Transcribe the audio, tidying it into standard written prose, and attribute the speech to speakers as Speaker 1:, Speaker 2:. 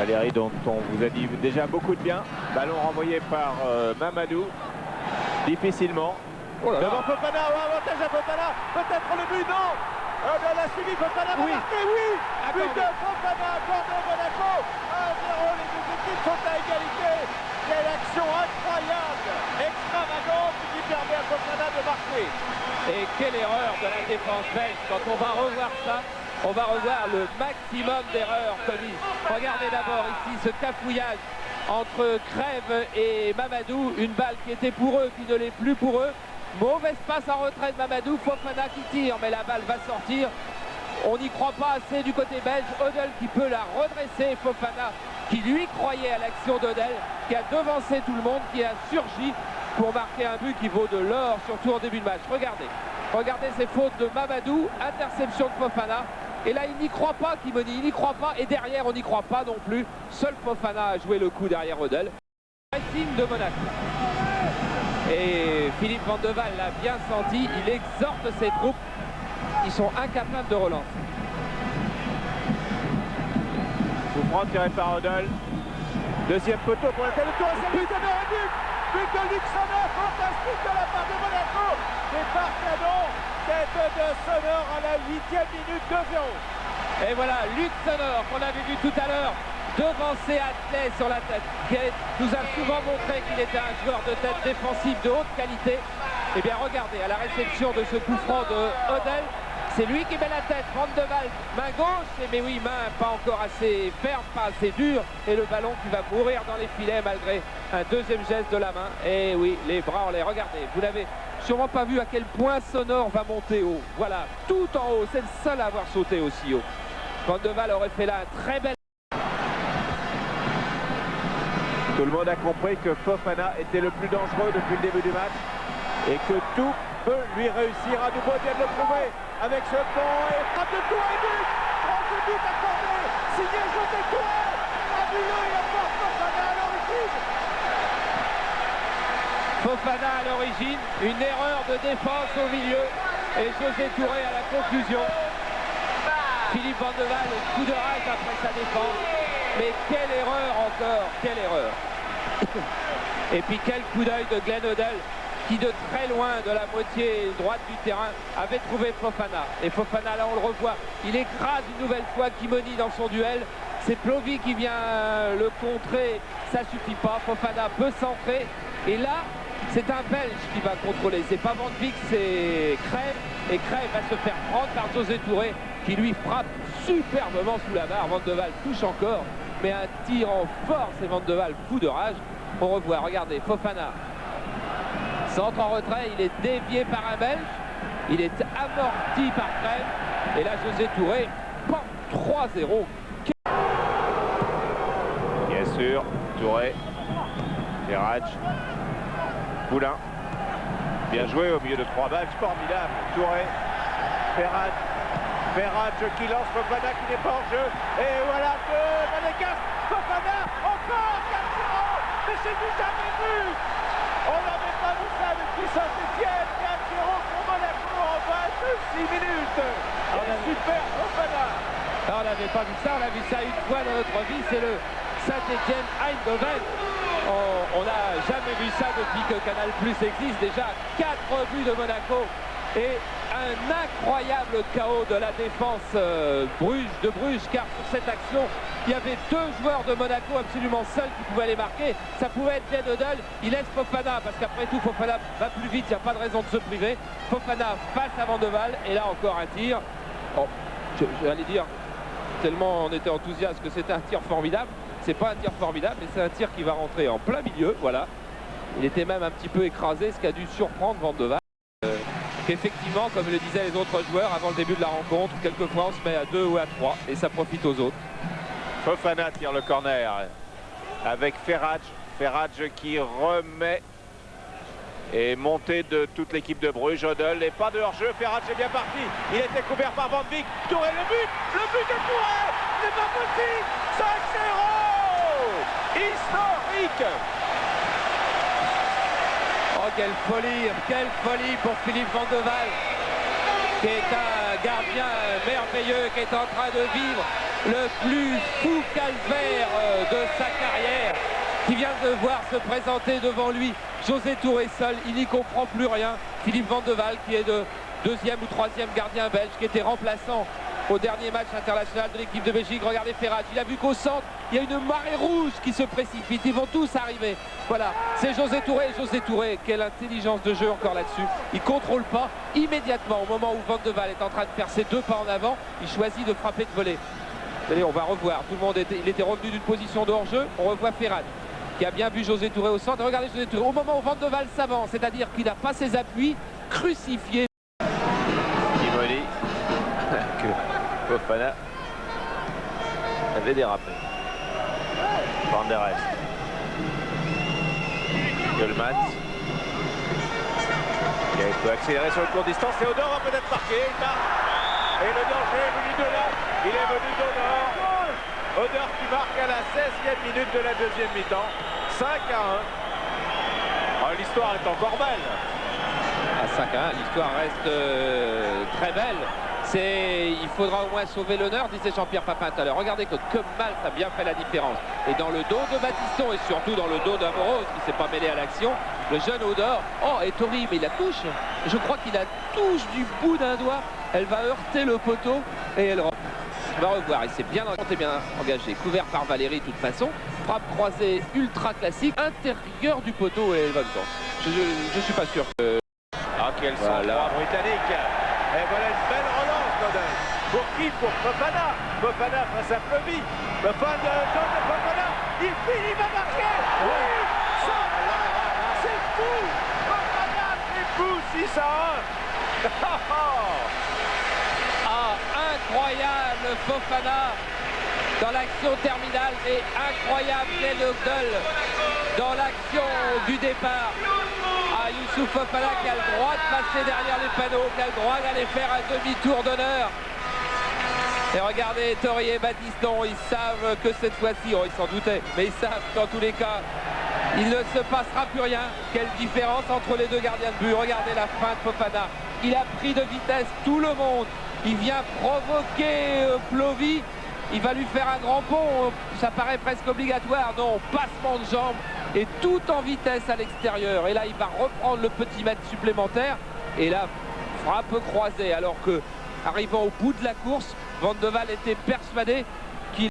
Speaker 1: Valérie, dont on vous a dit déjà beaucoup de bien. Ballon renvoyé par Mamadou. Difficilement.
Speaker 2: Oh là là.
Speaker 1: Devant Fofana, avantage à Fofana. Peut-être le but, non. On a suivi Fofana,
Speaker 2: Oui.
Speaker 1: marqué, oui. But de Fofana, accordé à Monaco. 1-0, les deux équipes sont à égalité. Quelle action incroyable, extravagante, qui permet à Fofana de marquer.
Speaker 2: Et quelle erreur de la défense belge. Quand on va revoir ça, on va revoir le maximum d'erreurs commises. Regardez d'abord ici ce cafouillage entre Crève et Mamadou. Une balle qui était pour eux, qui ne l'est plus pour eux. Mauvaise passe en retrait de Mamadou. Fofana qui tire, mais la balle va sortir. On n'y croit pas assez du côté belge. Odell qui peut la redresser. Fofana qui lui croyait à l'action d'Odell, qui a devancé tout le monde, qui a surgi pour marquer un but qui vaut de l'or, surtout en début de match. Regardez ces fautes de Mamadou, interception de Fofana. Et là, il n'y croit pas, Kimoni, il n'y croit pas. Et derrière, on n'y croit pas non plus. Seul Fofana a joué le coup derrière Odell. Pressing de Monaco. Et Philippe Van de Waal l'a bien senti. Il exhorte ses troupes. Ils sont incapables de relancer.
Speaker 1: Souffrant tiré par Odell. Deuxième poteau pour la tête de tour. C'est but de Luxembourg, fantastique de la part de Monaco. Départ canon, tête de Sonor à la 8e minute, 2-0.
Speaker 2: Et voilà, Luc Sonor, qu'on avait vu tout à l'heure, devancer Atley sur la tête, qui nous a souvent montré qu'il était un joueur de tête défensif de haute qualité. Et bien regardez, à la réception de ce coup franc de Odell, c'est lui qui met la tête. Van de Waal, main gauche, mais oui, main pas encore assez ferme, pas assez dure. Et le ballon qui va mourir dans les filets malgré un deuxième geste de la main. Et oui, les bras en l'air. Regardez, vous n'avez sûrement pas vu à quel point Sonor va monter haut. Voilà, tout en haut. C'est le seul à avoir sauté aussi haut. Van de Waal aurait fait là un très bel...
Speaker 1: Tout le monde a compris que Fofana était le plus dangereux depuis le début du match et que tout peut lui réussir. À nouveau, vient de le prouver avec ce pont et frappe de Touré, but. 30 buts accordés, signé José Touré. Fabuleux, et encore Fofana à l'origine.
Speaker 2: Fofana à l'origine, une erreur de défense au milieu et José Touré à la conclusion. Philippe Van de Waal, coup de rage après sa défense. Mais quelle erreur encore, quelle erreur. Et puis quel coup d'œil de Glenn Odell qui de très loin de la moitié droite du terrain avait trouvé Fofana. Et Fofana là on le revoit, il écrase une nouvelle fois Kimoni dans son duel. C'est Plovy qui vient le contrer, ça suffit pas, Fofana peut centrer. Et là c'est un Belge qui va contrôler, c'est pas Van de Beek, c'est Crève. Et Crève va se faire prendre par José Touré qui lui frappe superbement sous la barre. Van de Waal touche encore, mais un tir en force et Van de Waal fou de rage. On revoit, regardez, Fofana centre en retrait, il est dévié par un Belge, il est amorti par Crève, et là José Touré, 3-0.
Speaker 1: Bien sûr, Touré, Ferrage, Poulain. Bien joué au milieu de 3 balles, formidable. Touré, Ferrage qui lance Fofana qui n'est pas en jeu. Et voilà de Manégas, Fofana, encore 4-0. Mais c'est du jamais vu. On n'avait pas vu ça depuis Saint-Etienne. 4-0 pour Monaco en 26 minutes. Super Fofana.
Speaker 2: On n'avait pas vu ça, on a vu ça une fois dans notre vie, c'est le Saint-Etienne Eindhoven. On n'a jamais vu ça depuis que Canal Plus existe. Déjà 4 buts de Monaco et un incroyable chaos de la défense de Bruges, car sur cette action, il y avait 2 joueurs de Monaco absolument seuls qui pouvaient les marquer. Ça pouvait être Glenn Odell, il laisse Fofana, parce qu'après tout Fofana va plus vite, il n'y a pas de raison de se priver. Fofana face à Van de Waal, et là encore un tir. Oh, j'allais dire, tellement on était enthousiaste que c'était un tir formidable. C'est pas un tir formidable, mais c'est un tir qui va rentrer en plein milieu, voilà. Il était même un petit peu écrasé, ce qui a dû surprendre Van de Waal. Effectivement, comme le disaient les autres joueurs avant le début de la rencontre, quelquefois on se met à 2 ou à 3 et ça profite aux autres.
Speaker 1: Fofana tire le corner avec Ferrage qui remet et montée de toute l'équipe de Bruges. Odell et pas de hors-jeu, Ferrage est bien parti, il était couvert par Van de Beek. Touré, le but de Touré, c'est pas possible. 5-0 historique.
Speaker 2: Oh, quelle folie pour Philippe Van de Waal, qui est un gardien merveilleux qui est en train de vivre le plus fou calvaire de sa carrière, qui vient de voir se présenter devant lui José Touré seul, il n'y comprend plus rien. Philippe Van de Waal qui est de deuxième ou troisième gardien belge, qui était remplaçant au dernier match international de l'équipe de Belgique. Regardez Ferrat, il a vu qu'au centre il y a une marée rouge qui se précipite, ils vont tous arriver. Voilà, c'est José Touré. José Touré, quelle intelligence de jeu encore là-dessus. Il contrôle pas immédiatement, au moment où Van de Waal est en train de faire ses 2 pas en avant, il choisit de frapper de voler. Allez, on va revoir, tout le monde il était revenu d'une position de hors-jeu. On revoit Ferrat qui a bien vu José Touré au centre. Regardez José Touré, au moment où Van de Waal s'avance, c'est-à-dire qu'il n'a pas ses appuis, crucifié.
Speaker 1: Imoli, que Fofana avait dérapé. Van der Est. Gulmans. Il peut accélérer sur le court distance. Et Odor va peut-être marquer. Il marque. Et le danger est venu de là. Il est venu d'Odor. Odor qui marque à la 16e minute de la deuxième mi-temps. 5-1. Oh, l'histoire est encore belle.
Speaker 2: À 5-1, l'histoire reste très belle. Il faudra au moins sauver l'honneur, disait Jean-Pierre Papin tout à l'heure. Regardez que Malte a bien fait la différence. Et dans le dos de Battiston et surtout dans le dos d'Amoros qui ne s'est pas mêlé à l'action, le jeune Odor, oh, est horrible, il la touche. Je crois qu'il la touche du bout d'un doigt. Elle va heurter le poteau et elle rentre. On va revoir, il s'est bien engagé, couvert par Valéry de toute façon. Frappe croisée ultra classique, intérieur du poteau et elle va dedans. Je suis pas sûr que...
Speaker 1: Ah, quel sang-froid britannique. Et voilà une belle relance, Godin. Pour qui? Pour Fofana. Fofana face à Fleury. Le fan de John de Fofana. Il finit, il va marquer. Oui, c'est fou. Fofana, c'est fou, 6-1.
Speaker 2: Ah, incroyable Fofana dans l'action terminale et incroyable Nelogdel dans l'action du départ. Ah, Youssouf Fofana qui a le droit de passer derrière les panneaux, qui a le droit d'aller faire un demi-tour d'honneur. Et regardez, Touré et Battiston, ils savent que cette fois-ci, oh, ils s'en doutaient, mais ils savent qu'en tous les cas, il ne se passera plus rien. Quelle différence entre les deux gardiens de but. Regardez la fin de Fofana. Il a pris de vitesse tout le monde. Il vient provoquer Plovy. Il va lui faire un grand pont. Ça paraît presque obligatoire. Non, passement de jambes et tout en vitesse à l'extérieur. Et là, il va reprendre le petit mètre supplémentaire. Et là, frappe croisée. Alors que, arrivant au bout de la course, Van de Waal était persuadé qu'il